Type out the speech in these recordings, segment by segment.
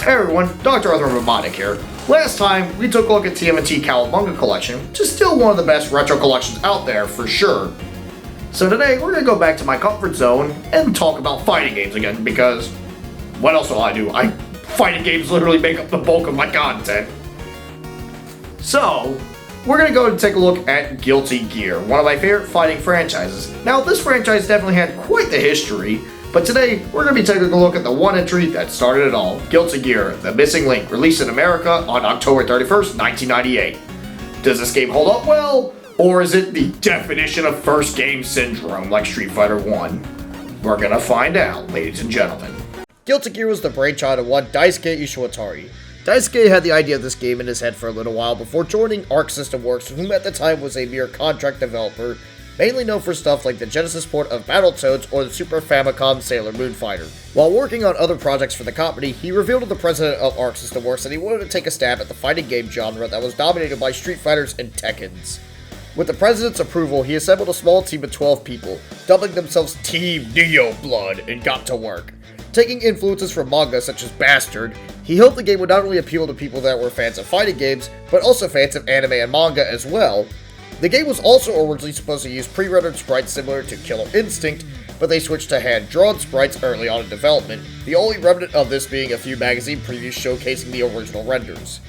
Hey everyone, Dr. Arthur Robotic here. Last time, we took a look at TMNT Cowabunga Collection, which is still one of the best retro collections out there for sure. So today, we're going to go back to my comfort zone and talk about fighting games again, because what else will I do? Fighting games literally make up the bulk of my content. So, we're going to go and take a look at Guilty Gear, one of my favorite fighting franchises. Now, this franchise definitely had quite the history, but today, we're going to be taking a look at the one entry that started it all, Guilty Gear, The Missing Link, released in America on October 31st, 1998. Does this game hold up well, or is it the definition of first game syndrome like Street Fighter 1? We're going to find out, ladies and gentlemen. Guilty Gear was the brainchild of one Daisuke Ishiwatari. Daisuke had the idea of this game in his head for a little while before joining Arc System Works, whom at the time was a mere contract developer, mainly known for stuff like the Genesis port of Battletoads or the Super Famicom Sailor Moon Fighter. While working on other projects for the company, he revealed to the president of Arc System Works that he wanted to take a stab at the fighting game genre that was dominated by Street Fighters and Tekkens. With the president's approval, he assembled a small team of 12 people, dubbing themselves Team Neo Blood, and got to work. Taking influences from manga such as Bastard, he hoped the game would not only appeal to people that were fans of fighting games, but also fans of anime and manga as well. The game was also originally supposed to use pre-rendered sprites similar to Killer Instinct, but they switched to hand-drawn sprites early on in development, the only remnant of this being a few magazine previews showcasing the original renders.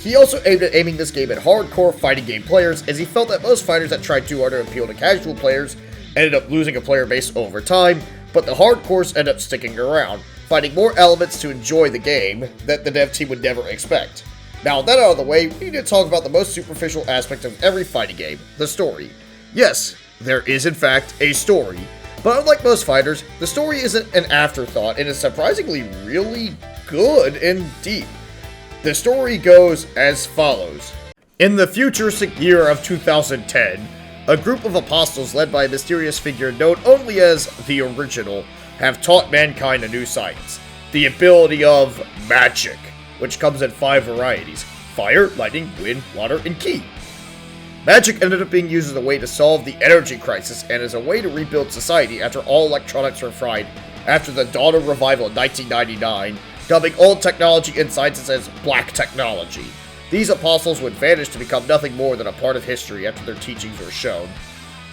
He also aimed at aiming this game at hardcore fighting game players, as he felt that most fighters that tried too hard to appeal to casual players ended up losing a player base over time, but the hardcores ended up sticking around, finding more elements to enjoy the game that the dev team would never expect. Now, with that out of the way, we need to talk about the most superficial aspect of every fighting game, the story. Yes, there is in fact a story, but unlike most fighters, the story isn't an afterthought and is surprisingly really good and deep. The story goes as follows. In the futuristic year of 2010, a group of apostles led by a mysterious figure known only as the Original have taught mankind a new science, the ability of magic, which comes in 5 varieties: fire, lightning, wind, water, and ki. Magic ended up being used as a way to solve the energy crisis and as a way to rebuild society after all electronics were fried after the Dawn of Revival in 1999, dubbing old technology and sciences as black technology. These apostles would vanish to become nothing more than a part of history after their teachings were shown.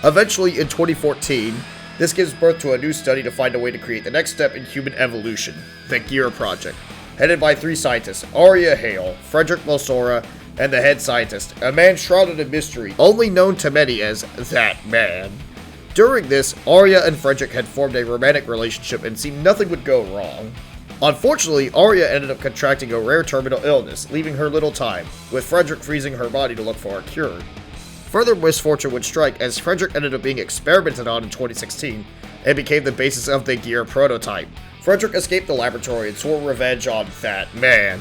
Eventually, in 2014, this gives birth to a new study to find a way to create the next step in human evolution, the Gear Project, headed by 3 scientists, Arya Hale, Frederick Mosora, and the head scientist, a man shrouded in mystery, only known to many as that man. During this, Arya and Frederick had formed a romantic relationship and seemed nothing would go wrong. Unfortunately, Arya ended up contracting a rare terminal illness, leaving her little time, with Frederick freezing her body to look for a cure. Further misfortune would strike as Frederick ended up being experimented on in 2016 and became the basis of the Gear prototype. Frederick escaped the laboratory and swore revenge on that man.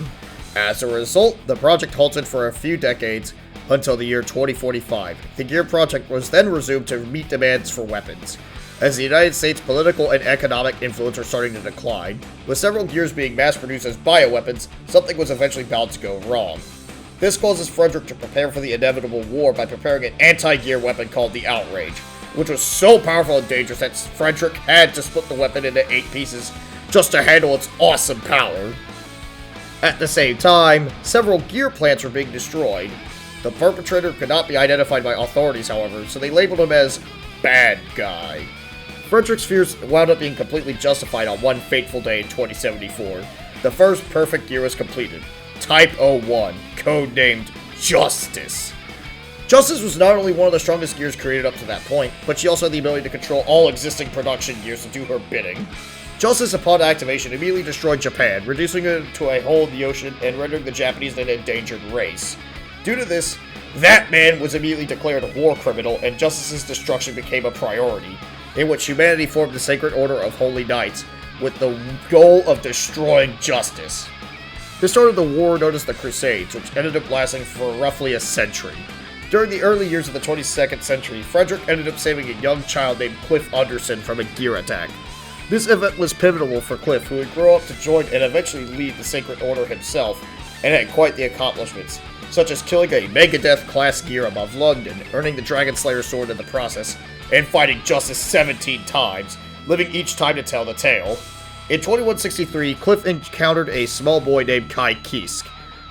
As a result, the project halted for a few decades until the year 2045. The Gear project was then resumed to meet demands for weapons. As the United States' political and economic influence were starting to decline, with several gears being mass-produced as bioweapons, something was eventually bound to go wrong. This causes Frederick to prepare for the inevitable war by preparing an anti-gear weapon called the Outrage, which was so powerful and dangerous that Frederick had to split the weapon into 8 pieces just to handle its awesome power. At the same time, several gear plants were being destroyed. The perpetrator could not be identified by authorities, however, so they labeled him as Bad Guy. Frederick's fears wound up being completely justified on one fateful day in 2074. The first perfect gear was completed, Type 01, codenamed Justice. Justice was not only one of the strongest gears created up to that point, but she also had the ability to control all existing production gears to do her bidding. Justice, upon activation, immediately destroyed Japan, reducing it to a hole in the ocean and rendering the Japanese an endangered race. Due to this, that man was immediately declared a war criminal, and Justice's destruction became a priority, in which humanity formed the Sacred Order of Holy Knights, with the goal of destroying Justice. This started the war known as the Crusades, which ended up lasting for roughly a century. During the early years of the 22nd century, Frederick ended up saving a young child named Cliff Anderson from a gear attack. This event was pivotal for Cliff, who would grow up to join and eventually lead the Sacred Order himself, and had quite the accomplishments, such as killing a Megadeth-class gear above London, earning the Dragon Slayer sword in the process, and fighting Justice 17 times, living each time to tell the tale. In 2163, Cliff encountered a small boy named Kai Kisk,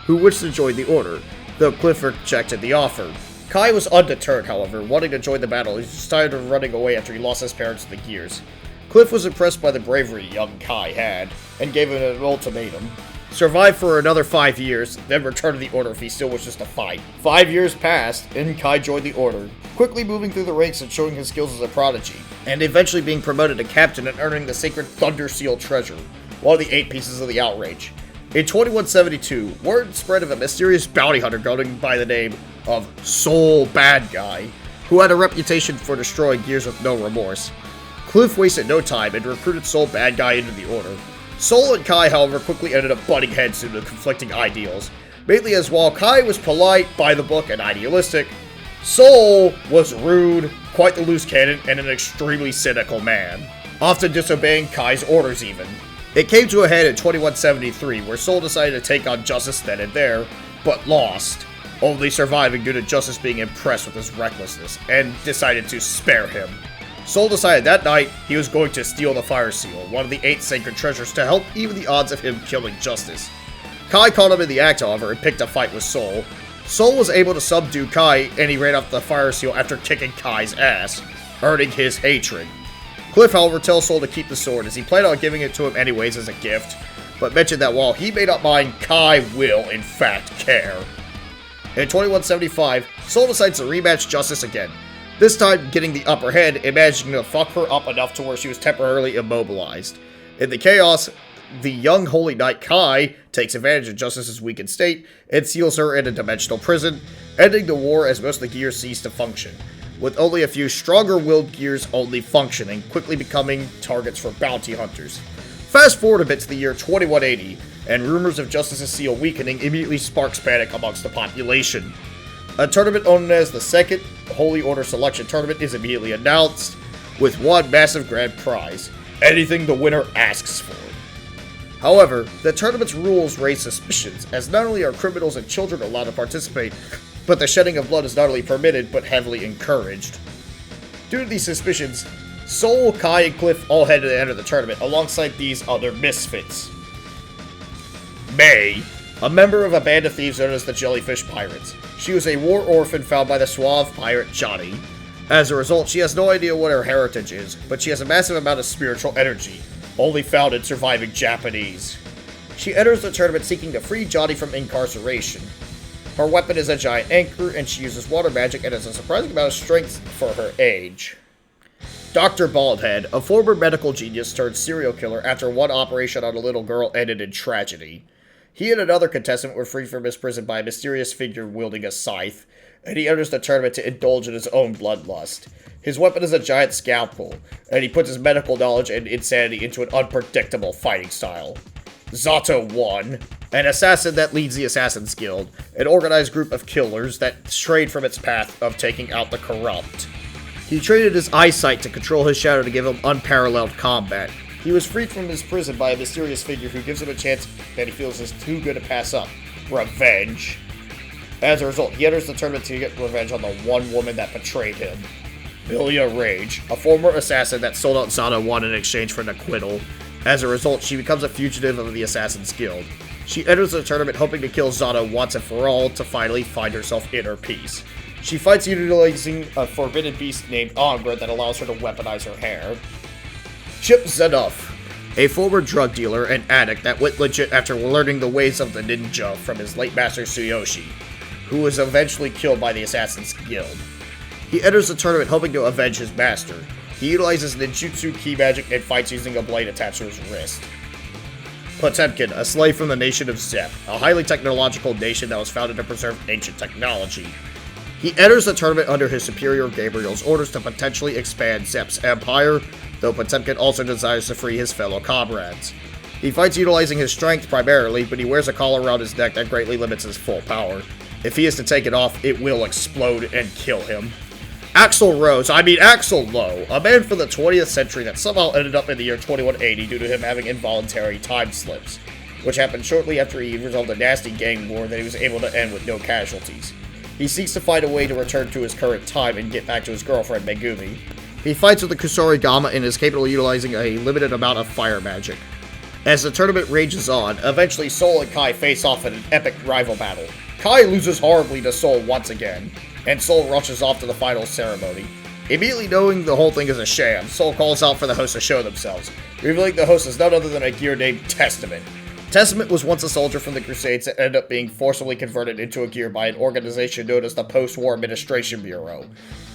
who wished to join the Order, though Cliff rejected the offer. Kai was undeterred, however, wanting to join the battle. He was tired of running away after he lost his parents to the Gears. Cliff was impressed by the bravery young Kai had, and gave him an ultimatum. Survive for another 5 years, then return to the Order if he still wishes to fight. 5 years passed, and Kai joined the Order, quickly moving through the ranks and showing his skills as a prodigy, and eventually being promoted to captain and earning the sacred Thunder Seal treasure, one of the 8 pieces of the Outrage. In 2172, word spread of a mysterious bounty hunter going by the name of Soul Bad Guy, who had a reputation for destroying Gears with no remorse. Cliff wasted no time and recruited Soul Bad Guy into the Order. Soul and Kai, however, quickly ended up butting heads due to conflicting ideals, mainly as while Kai was polite, by the book, and idealistic, Soul was rude, quite the loose cannon, and an extremely cynical man, often disobeying Kai's orders even. It came to a head in 2173, where Soul decided to take on Justice then and there, but lost, only surviving due to Justice being impressed with his recklessness, and decided to spare him. Soul decided that night he was going to steal the Fire Seal, one of the 8 sacred treasures, to help even the odds of him killing Justice. Kai caught him in the act, however, and picked a fight with Soul. Soul was able to subdue Kai, and he ran off the Fire Seal after kicking Kai's ass, earning his hatred. Cliff, however, tells Soul to keep the sword, as he planned on giving it to him anyways as a gift, but mentioned that while he may not mind, Kai will, in fact, care. In 2175, Soul decides to rematch Justice again, this time getting the upper hand and managing to fuck her up enough to where she was temporarily immobilized. In the chaos, the young Holy Knight Kai takes advantage of Justice's weakened state and seals her in a dimensional prison, ending the war as most of the Gears cease to function, with only a few stronger-willed Gears only functioning, quickly becoming targets for bounty hunters. Fast forward a bit to the year 2180, and rumors of Justice's seal weakening immediately sparks panic amongst the population. A tournament known as the Second Holy Order Selection Tournament is immediately announced, with one massive grand prize, anything the winner asks for. However, the tournament's rules raise suspicions, as not only are criminals and children allowed to participate, but the shedding of blood is not only permitted, but heavily encouraged. Due to these suspicions, Soul, Kai, and Cliff all headed to enter the tournament alongside these other misfits. May, a member of a band of thieves known as the Jellyfish Pirates. She was a war orphan found by the suave pirate Johnny. As a result, she has no idea what her heritage is, but she has a massive amount of spiritual energy, only found in surviving Japanese. She enters the tournament seeking to free Johnny from incarceration. Her weapon is a giant anchor, and she uses water magic and has a surprising amount of strength for her age. Dr. Baldhead, a former medical genius turned serial killer after one operation on a little girl ended in tragedy. He and another contestant were freed from his prison by a mysterious figure wielding a scythe, and he enters the tournament to indulge in his own bloodlust. His weapon is a giant scalpel, and he puts his medical knowledge and insanity into an unpredictable fighting style. Zato 1, an assassin that leads the Assassin's Guild, an organized group of killers that strayed from its path of taking out the corrupt. He traded his eyesight to control his shadow to give him unparalleled combat. He was freed from his prison by a mysterious figure who gives him a chance that he feels is too good to pass up. Revenge. As a result, he enters the tournament to get revenge on the one woman that betrayed him. Milia Rage, a former assassin that sold out Zato 1 in exchange for an acquittal. As a result, she becomes a fugitive of the Assassin's Guild. She enters the tournament hoping to kill Zato once and for all to finally find herself inner peace. She fights utilizing a forbidden beast named Angra that allows her to weaponize her hair. Chip Zanuff, a former drug dealer and addict that went legit after learning the ways of the ninja from his late master Tsuyoshi, who was eventually killed by the Assassin's Guild. He enters the tournament hoping to avenge his master. He utilizes ninjutsu ki magic and fights using a blade attached to his wrist. Potemkin, a slave from the nation of Zep, a highly technological nation that was founded to preserve ancient technology. He enters the tournament under his superior Gabriel's orders to potentially expand Zep's empire, though Potemkin also desires to free his fellow comrades. He fights utilizing his strength primarily, but he wears a collar around his neck that greatly limits his full power. If he is to take it off, it will explode and kill him. Axl Lowe, a man from the 20th century that somehow ended up in the year 2180 due to him having involuntary time slips, which happened shortly after he resolved a nasty gang war that he was able to end with no casualties. He seeks to find a way to return to his current time and get back to his girlfriend Megumi. He fights with the Kusarigama and is capable of utilizing a limited amount of fire magic. As the tournament rages on, eventually Soul and Kai face off in an epic rival battle. Kai loses horribly to Soul once again, and Soul rushes off to the final ceremony. Immediately knowing the whole thing is a sham, Soul calls out for the host to show themselves, revealing the host is none other than a gear named Testament. Testament was once a soldier from the Crusades that ended up being forcibly converted into a gear by an organization known as the Post-War Administration Bureau,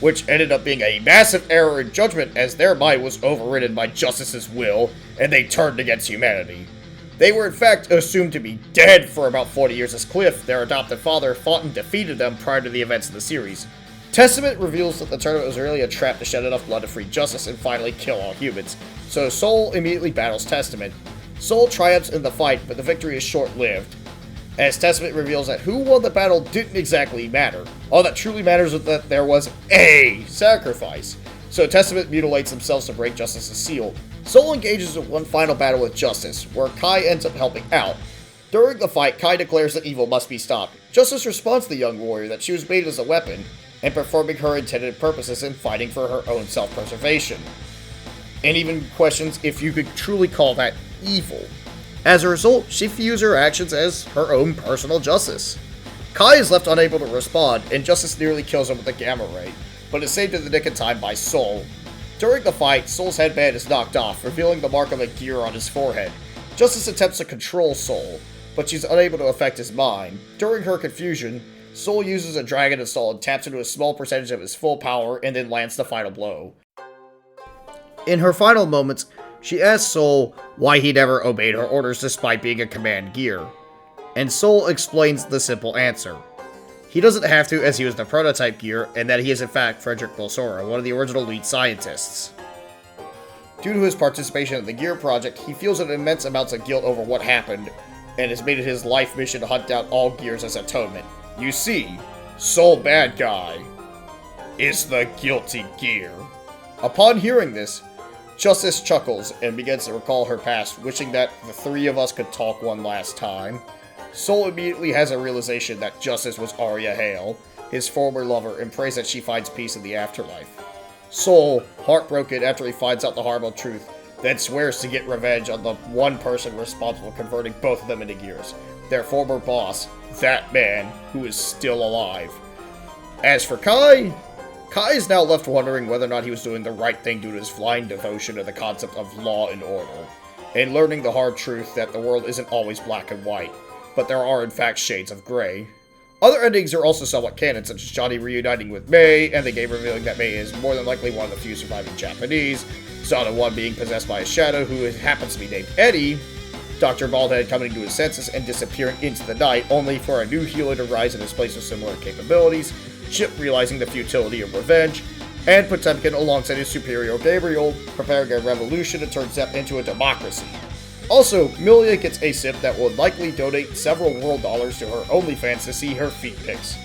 which ended up being a massive error in judgment as their mind was overridden by Justice's will, and they turned against humanity. They were in fact assumed to be dead for about 40 years as Cliff, their adopted father, fought and defeated them prior to the events of the series. Testament reveals that the tournament was really a trap to shed enough blood to free Justice and finally kill all humans, so Soul immediately battles Testament. Soul triumphs in the fight, but the victory is short-lived, as Testament reveals that who won the battle didn't exactly matter. All that truly matters is that there was a sacrifice. So Testament mutilates themselves to break Justice's seal. Soul engages in one final battle with Justice, where Kai ends up helping out. During the fight, Kai declares that evil must be stopped. Justice responds to the young warrior that she was made as a weapon, and performing her intended purposes in fighting for her own self-preservation. And even questions if you could truly call that evil. As a result, she views her actions as her own personal justice. Kai is left unable to respond, and Justice nearly kills him with a gamma ray, but is saved in the nick of time by Soul. During the fight, Soul's headband is knocked off, revealing the mark of a gear on his forehead. Justice attempts to control Soul, but she's unable to affect his mind. During her confusion, Soul uses a Dragon Assault and taps into a small percentage of his full power and then lands the final blow. In her final moments, she asks Soul why he never obeyed her orders despite being a command gear, and Soul explains the simple answer. He doesn't have to as he was the prototype gear, and that he is in fact Frederick Bolsora, one of the original lead scientists. Due to his participation in the Gear Project, he feels an immense amounts of guilt over what happened, and has made it his life mission to hunt down all gears as atonement. You see, Soul Bad Guy is the guilty gear. Upon hearing this, Justice chuckles and begins to recall her past, wishing that the three of us could talk one last time. Soul immediately has a realization that Justice was Arya Hale, his former lover, and prays that she finds peace in the afterlife. Soul, heartbroken after he finds out the horrible truth, then swears to get revenge on the one person responsible for converting both of them into gears, their former boss, that man who is still alive. As for Kai is now left wondering whether or not he was doing the right thing due to his blind devotion to the concept of law and order, and learning the hard truth that the world isn't always black and white, but there are in fact shades of gray. Other endings are also somewhat canon, such as Johnny reuniting with Mei, and the game revealing that Mei is more than likely one of the few surviving Japanese, Zana 1 being possessed by a shadow who happens to be named Eddie, Dr. Baldhead coming to his senses and disappearing into the night, only for a new healer to rise in his place with similar capabilities, Chip realizing the futility of revenge, and Potemkin alongside his superior Gabriel, preparing a revolution to turn Zep into a democracy. Also, Milia gets a sip that will likely donate several world dollars to her OnlyFans to see her feet pics.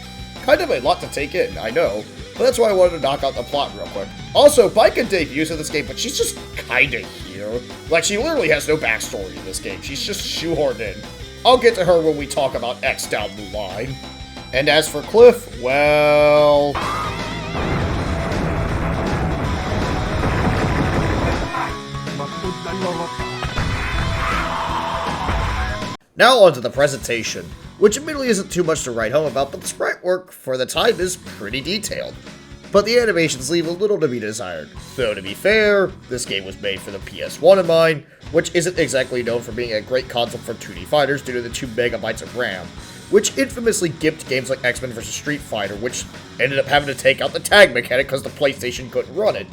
Kind of a lot to take in, I know, but that's why I wanted to knock out the plot real quick. Also, Pika debuts in this game, but she's just kinda here. Like, she literally has no backstory in this game, she's just shoehorned in. I'll get to her when we talk about X down the line. And as for Cliff, well... Now onto the presentation, which admittedly isn't too much to write home about, but the sprite work for the time is pretty detailed. But the animations leave a little to be desired. Though to be fair, this game was made for the PS1 in mind, which isn't exactly known for being a great console for 2D fighters due to the 2 MB of RAM, which infamously gimped games like X-Men vs. Street Fighter, which ended up having to take out the tag mechanic because the PlayStation couldn't run it.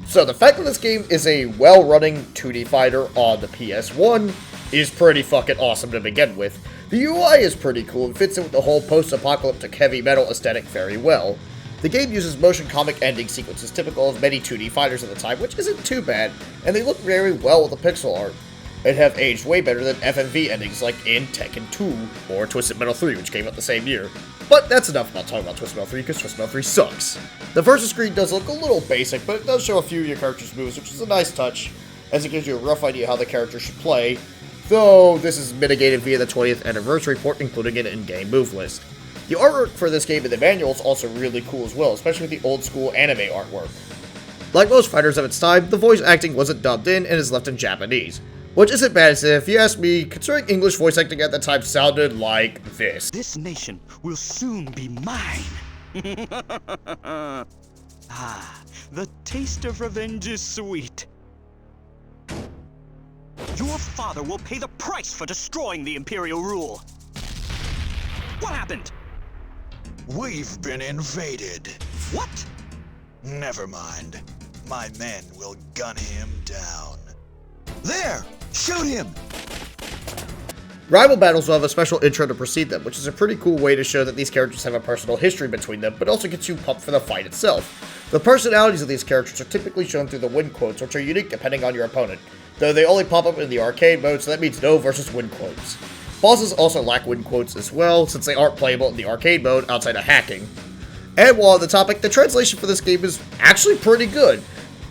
So the fact that this game is a well-running 2D fighter on the PS1 is pretty fucking awesome to begin with. The UI is pretty cool and fits in with the whole post-apocalyptic heavy metal aesthetic very well. The game uses motion comic ending sequences typical of many 2D fighters at the time, which isn't too bad, and they look very well with the pixel art, and have aged way better than FMV endings like in Tekken 2 or Twisted Metal 3, which came out the same year. But that's enough about talking about Twisted Metal 3, because Twisted Metal 3 sucks. The versus screen does look a little basic, but it does show a few of your character's moves, which is a nice touch, as it gives you a rough idea how the character should play, though this is mitigated via the 20th anniversary port, including an in-game move list. The artwork for this game in the manual is also really cool as well, especially with the old school anime artwork. Like most fighters of its time, the voice acting wasn't dubbed in and is left in Japanese, Which isn't bad, if you ask me, considering English voice acting at the time sounded like this. This nation will soon be mine. Ah, the taste of revenge is sweet. Your father will pay the price for destroying the Imperial rule. What happened? We've been invaded. What? Never mind. My men will gun him down. There! Shoot him! Rival battles will have a special intro to precede them, which is a pretty cool way to show that these characters have a personal history between them, but also gets you pumped for the fight itself. The personalities of these characters are typically shown through the win quotes, which are unique depending on your opponent, though they only pop up in the arcade mode, so that means no versus win quotes. Bosses also lack win quotes as well, since they aren't playable in the arcade mode outside of hacking. And while on the topic, the translation for this game is actually pretty good.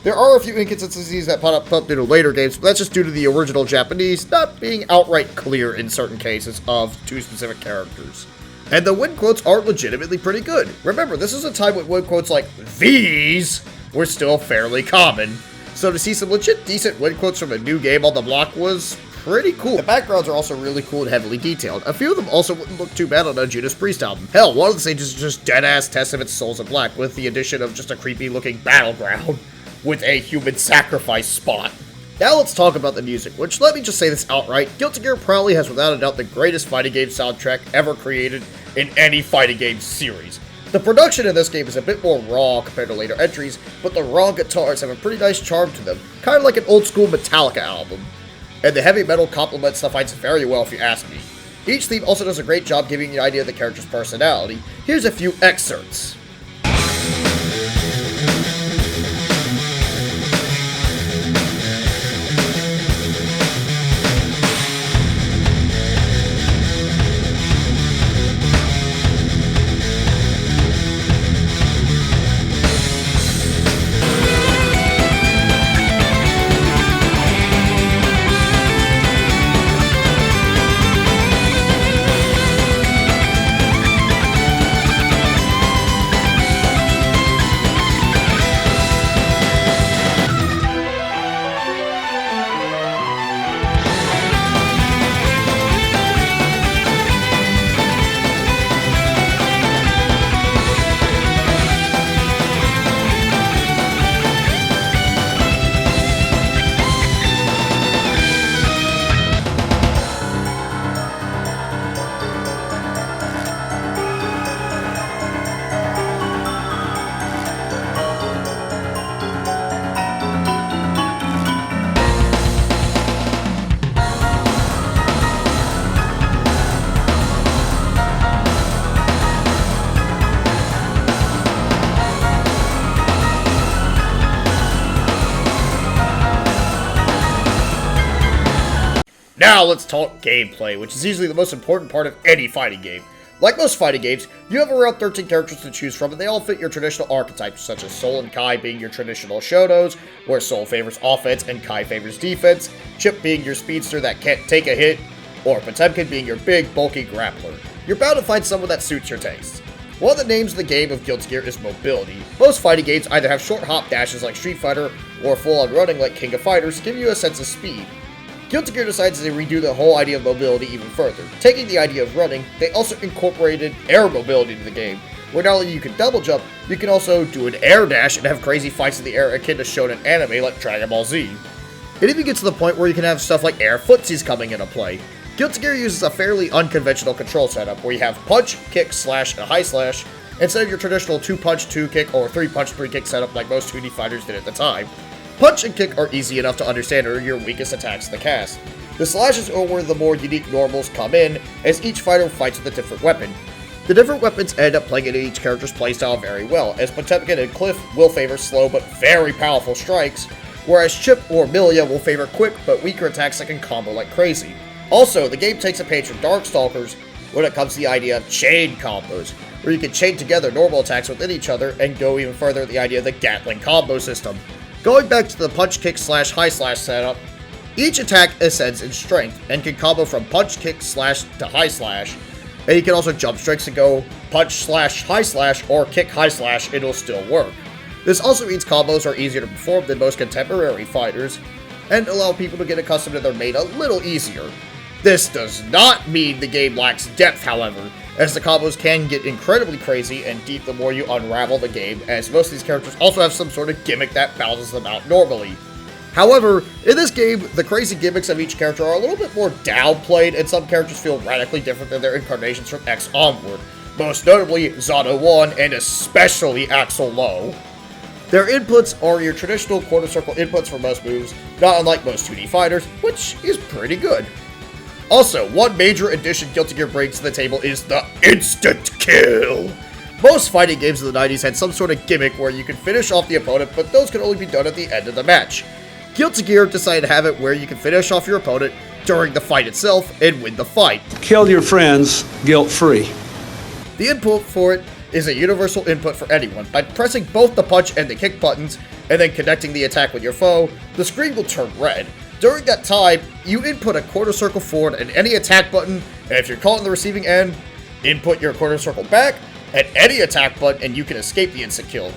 There are a few inconsistencies that pop up due to later games, but that's just due to the original Japanese not being outright clear in certain cases of two specific characters. And the win quotes are legitimately pretty good. Remember, this is a time when win quotes like "these" were still fairly common, so to see some legit decent win quotes from a new game on the block was pretty cool. The backgrounds are also really cool and heavily detailed. A few of them also wouldn't look too bad on a Judas Priest album. Hell, one of the stages is just dead-ass Testament Souls in Black, with the addition of just a creepy-looking battleground with a human sacrifice spot. Now let's talk about the music, which, let me just say this outright, Guilty Gear probably has without a doubt the greatest fighting game soundtrack ever created in any fighting game series. The production in this game is a bit more raw compared to later entries, but the raw guitars have a pretty nice charm to them, kind of like an old-school Metallica album. And the heavy metal complements the fights very well if you ask me. Each theme also does a great job giving you an idea of the character's personality. Here's a few excerpts. Now let's talk gameplay, which is usually the most important part of any fighting game. Like most fighting games, you have around 13 characters to choose from, and they all fit your traditional archetypes, such as Soul and Kai being your traditional Shotos, where Soul favors offense and Kai favors defense, Chip being your speedster that can't take a hit, or Potemkin being your big, bulky grappler. You're bound to find someone that suits your taste. One of the names of the game of Guilty Gear is mobility. Most fighting games either have short hop dashes like Street Fighter, or full-on running like King of Fighters to give you a sense of speed. Guilty Gear decides to redo the whole idea of mobility even further. Taking the idea of running, they also incorporated air mobility to the game, where not only you can double jump, you can also do an air dash and have crazy fights in the air akin to shonen anime like Dragon Ball Z. It even gets to the point where you can have stuff like air footsies coming into play. Guilty Gear uses a fairly unconventional control setup where you have punch, kick, slash, and high slash, instead of your traditional 2-punch, 2-kick, or 3-punch, 3-kick setup like most 2D fighters did at the time. Punch and kick are easy enough to understand and are your weakest attacks in the cast. The slashes are where the more unique normals come in, as each fighter fights with a different weapon. The different weapons end up playing into each character's playstyle very well, as Potemkin and Cliff will favor slow but very powerful strikes, whereas Chip or Milia will favor quick but weaker attacks that can combo like crazy. Also, the game takes a page from Darkstalkers when it comes to the idea of chain combos, where you can chain together normal attacks within each other and go even further with the idea of the Gatling combo system. Going back to the punch, kick, slash, high slash setup, each attack ascends in strength and can combo from punch, kick, slash to high slash, and you can also jump strikes and go punch, slash, high slash, or kick, high slash, it'll still work. This also means combos are easier to perform than most contemporary fighters, and allow people to get accustomed to their mate a little easier. This does not mean the game lacks depth, however, as the combos can get incredibly crazy and deep the more you unravel the game, as most of these characters also have some sort of gimmick that balances them out normally. However, in this game, the crazy gimmicks of each character are a little bit more downplayed, and some characters feel radically different than their incarnations from X onward, most notably Zato 1 and especially Axel Low. Their inputs are your traditional quarter circle inputs for most moves, not unlike most 2D fighters, which is pretty good. Also, one major addition Guilty Gear brings to the table is the instant kill. Most fighting games of the 90s had some sort of gimmick where you could finish off the opponent, but those could only be done at the end of the match. Guilty Gear decided to have it where you can finish off your opponent during the fight itself and win the fight. Kill your friends guilt-free. The input for it is a universal input for anyone. By pressing both the punch and the kick buttons, and then connecting the attack with your foe, the screen will turn red. During that time, you input a quarter circle forward and any attack button, and if you're caught on the receiving end, input your quarter circle back and any attack button and you can escape the instant kill.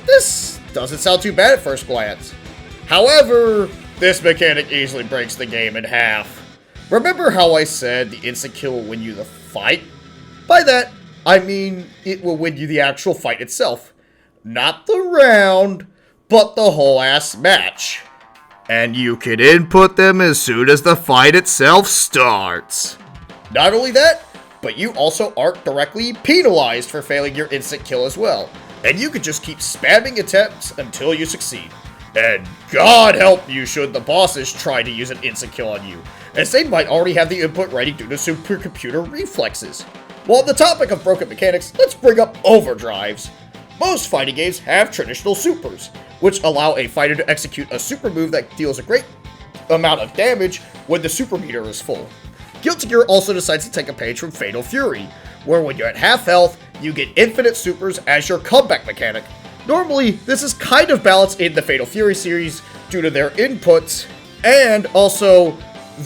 This doesn't sound too bad at first glance. However, this mechanic easily breaks the game in half. Remember how I said the instant kill will win you the fight? By that, I mean it will win you the actual fight itself. Not the round, but the whole ass match. And you can input them as soon as the fight itself starts. Not only that, but you also aren't directly penalized for failing your instant kill as well. And you can just keep spamming attempts until you succeed. And God help you should the bosses try to use an instant kill on you, as they might already have the input ready due to supercomputer reflexes. While on the topic of broken mechanics, let's bring up overdrives. Most fighting games have traditional supers, which allow a fighter to execute a super move that deals a great amount of damage when the super meter is full. Guilty Gear also decides to take a page from Fatal Fury, where when you're at half health, you get infinite supers as your comeback mechanic. Normally, this is kind of balanced in the Fatal Fury series due to their inputs, and also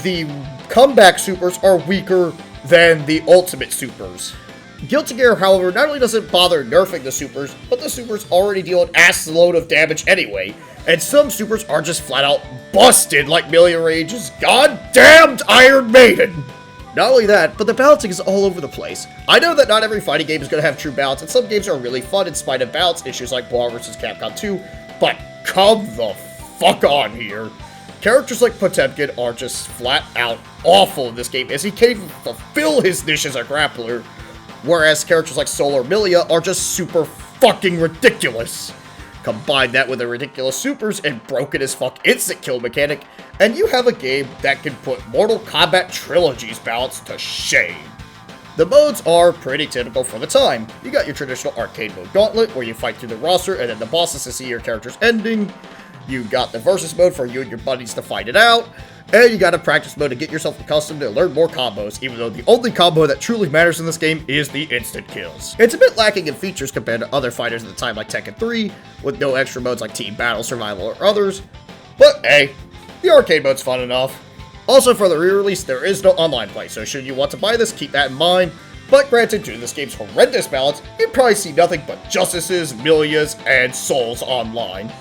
the comeback supers are weaker than the ultimate supers. Guilty Gear, however, not only doesn't bother nerfing the supers, but the supers already deal an ass load of damage anyway, and some supers are just flat out busted like Million Rage's goddamned Iron Maiden! Not only that, but the balancing is all over the place. I know that not every fighting game is going to have true balance, and some games are really fun in spite of balance issues like Brawl vs. Capcom 2, but come the fuck on here. Characters like Potemkin are just flat out awful in this game, as he can't even fulfill his niche as a grappler, whereas characters like Solar Milia are just super fucking ridiculous. Combine that with the ridiculous supers and broken as fuck instant kill mechanic, and you have a game that can put Mortal Kombat Trilogy's balance to shame. The modes are pretty typical for the time. You got your traditional arcade mode Gauntlet, where you fight through the roster and then the bosses to see your character's ending. You got the versus mode for you and your buddies to fight it out. And you got a practice mode to get yourself accustomed to learn more combos, even though the only combo that truly matters in this game is the instant kills. It's a bit lacking in features compared to other fighters at the time like Tekken 3, with no extra modes like Team Battle, Survival, or others. But hey, the arcade mode's fun enough. Also, for the re-release, there is no online play, so should you want to buy this, keep that in mind. But granted, due to this game's horrendous balance, you'd probably see nothing but Justices, Milias, and Souls online.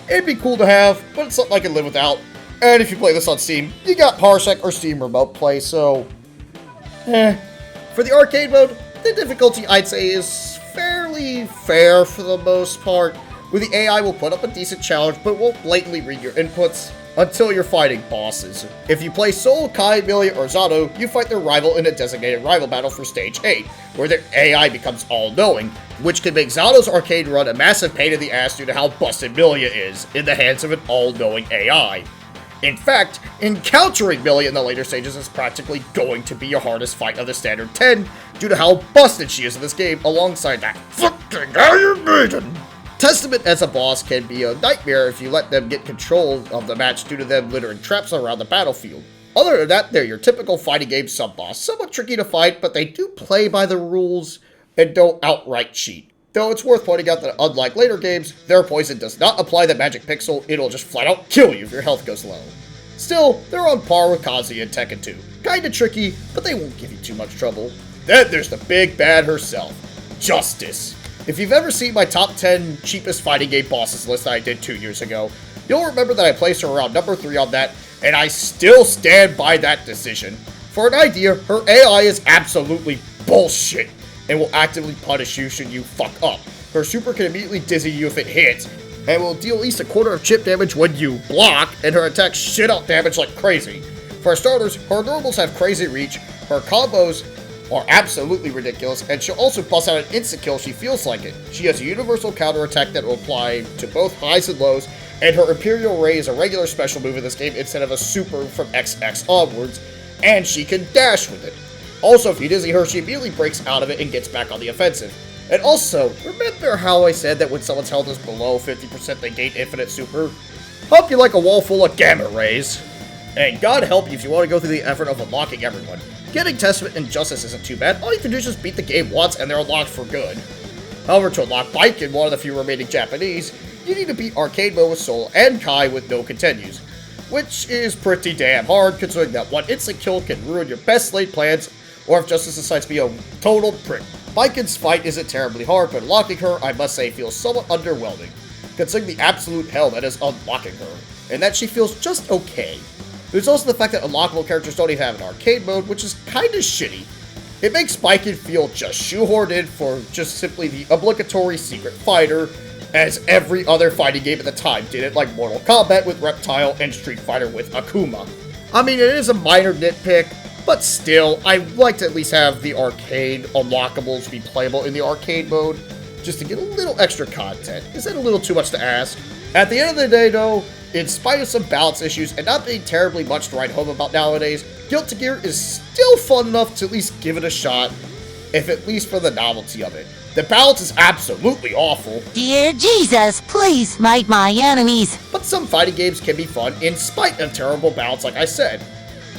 It'd be cool to have, but it's something I can live without. And if you play this on Steam, you got Parsec or Steam Remote Play, so... For the arcade mode, the difficulty I'd say is fairly fair for the most part, where the AI will put up a decent challenge, but won't blatantly read your inputs until you're fighting bosses. If you play Soul, Kai, Milia, or Zato, you fight their rival in a designated rival battle for Stage 8, where their AI becomes all-knowing, which can make Zato's arcade run a massive pain in the ass due to how busted Milia is in the hands of an all-knowing AI. In fact, encountering Milia in the later stages is practically going to be your hardest fight of the standard 10, due to how busted she is in this game alongside that fucking Iron Maiden! Testament as a boss can be a nightmare if you let them get control of the match due to them littering traps around the battlefield. Other than that, they're your typical fighting game sub-boss, somewhat tricky to fight, but they do play by the rules and don't outright cheat. Though it's worth pointing out that unlike later games, their poison does not apply the magic pixel, it'll just flat out kill you if your health goes low. Still, they're on par with Kazuya and Tekken 2. Kinda tricky, but they won't give you too much trouble. Then there's the big bad herself, Justice. If you've ever seen my top 10 cheapest fighting game bosses list that I did 2 years ago, you'll remember that I placed her around number 3 on that, and I still stand by that decision. For an idea, her AI is absolutely bullshit, and will actively punish you should you fuck up. Her super can immediately dizzy you if it hits, and will deal at least a quarter of chip damage when you block, and her attacks shit out damage like crazy. For starters, her normals have crazy reach, her combos are absolutely ridiculous, and she'll also bust out an insta-kill if she feels like it. She has a universal counterattack that will apply to both highs and lows, and her Imperial Ray is a regular special move in this game instead of a super from XX onwards, and she can dash with it. Also, if you dizzy her, she immediately breaks out of it and gets back on the offensive. And also, remember how I said that when someone's health is below 50% they gain infinite super? Hope you like a wall full of gamma rays. And God help you if you want to go through the effort of unlocking everyone. Getting Testament and Justice isn't too bad, all you can do is just beat the game once and they're unlocked for good. However, to unlock Bike in one of the few remaining Japanese, you need to beat Arcade Mode with Soul and Kai with no continues. Which is pretty damn hard considering that one instant kill can ruin your best laid plans, or if Justice decides to be a total prick. Biken's fight isn't terribly hard, but unlocking her, I must say, feels somewhat underwhelming, considering the absolute hell that is unlocking her, and that she feels just okay. There's also the fact that unlockable characters don't even have an arcade mode, which is kinda shitty. It makes Biken feel just shoehorned in for just simply the obligatory secret fighter, as every other fighting game at the time did it, like Mortal Kombat with Reptile and Street Fighter with Akuma. I mean, it is a minor nitpick, but still, I'd like to at least have the arcade unlockables be playable in the arcade mode, just to get a little extra content. Is that a little too much to ask? At the end of the day, though, in spite of some balance issues and not being terribly much to write home about nowadays, Guilty Gear is still fun enough to at least give it a shot, if at least for the novelty of it. The balance is absolutely awful. Dear Jesus, please smite my enemies. But some fighting games can be fun in spite of terrible balance, like I said.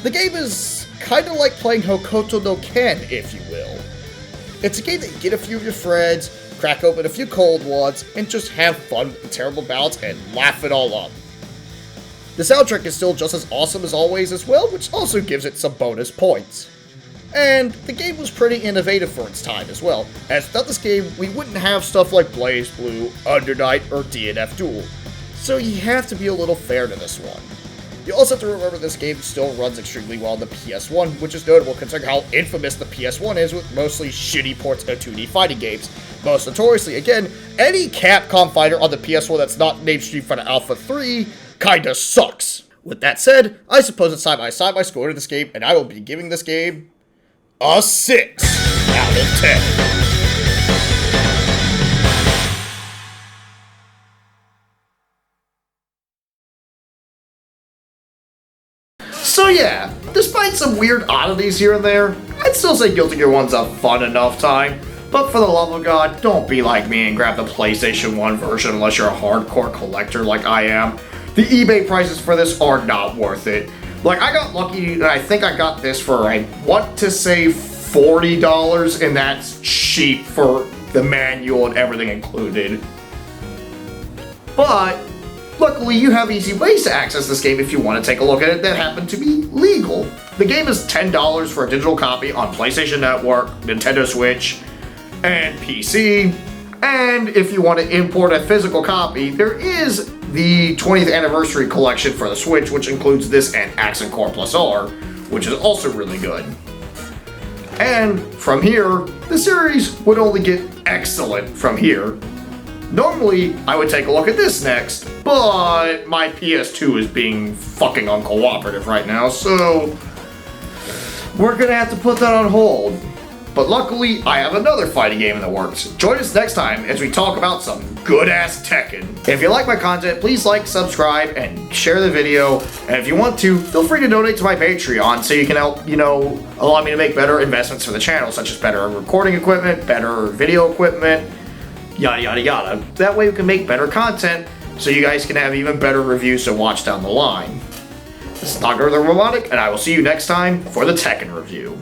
The game is kinda like playing Hokuto no Ken, if you will. It's a game that you get a few of your friends, crack open a few cold ones, and just have fun with the terrible balance and laugh it all up. The soundtrack is still just as awesome as always as well, which also gives it some bonus points. And the game was pretty innovative for its time as well, as without this game, we wouldn't have stuff like Blaze Blue, Undernight, or DNF Duel. So you have to be a little fair to this one. You also have to remember this game still runs extremely well on the PS1, which is notable considering how infamous the PS1 is with mostly shitty ports of 2D fighting games. Most notoriously, again, any Capcom fighter on the PS1 that's not named Street Fighter Alpha 3 kinda sucks. With that said, I suppose it's side by side my score to this game, and I will be giving this game a 6 out of 10. So yeah, despite some weird oddities here and there, I'd still say Guilty Gear 1's a fun enough time. But for the love of God, don't be like me and grab the PlayStation 1 version unless you're a hardcore collector like I am. The eBay prices for this are not worth it. Like, I got lucky, and I think I got this for, I want to say $40, and that's cheap for the manual and everything included. But luckily, you have easy ways to access this game if you want to take a look at it that happen to be legal. The game is $10 for a digital copy on PlayStation Network, Nintendo Switch, and PC. And if you want to import a physical copy, there is the 20th anniversary collection for the Switch, which includes this and Accent Core Plus R, which is also really good. And from here, the series would only get excellent from here. Normally, I would take a look at this next, but my PS2 is being fucking uncooperative right now, so we're gonna have to put that on hold. But luckily, I have another fighting game in the works. Join us next time as we talk about some good-ass Tekken. If you like my content, please like, subscribe, and share the video. And if you want to, feel free to donate to my Patreon so you can help, allow me to make better investments for the channel, such as better recording equipment, better video equipment, yada yada yada. That way we can make better content so you guys can have even better reviews to watch down the line. This is Dr. the Robotic, and I will see you next time for the Tekken review.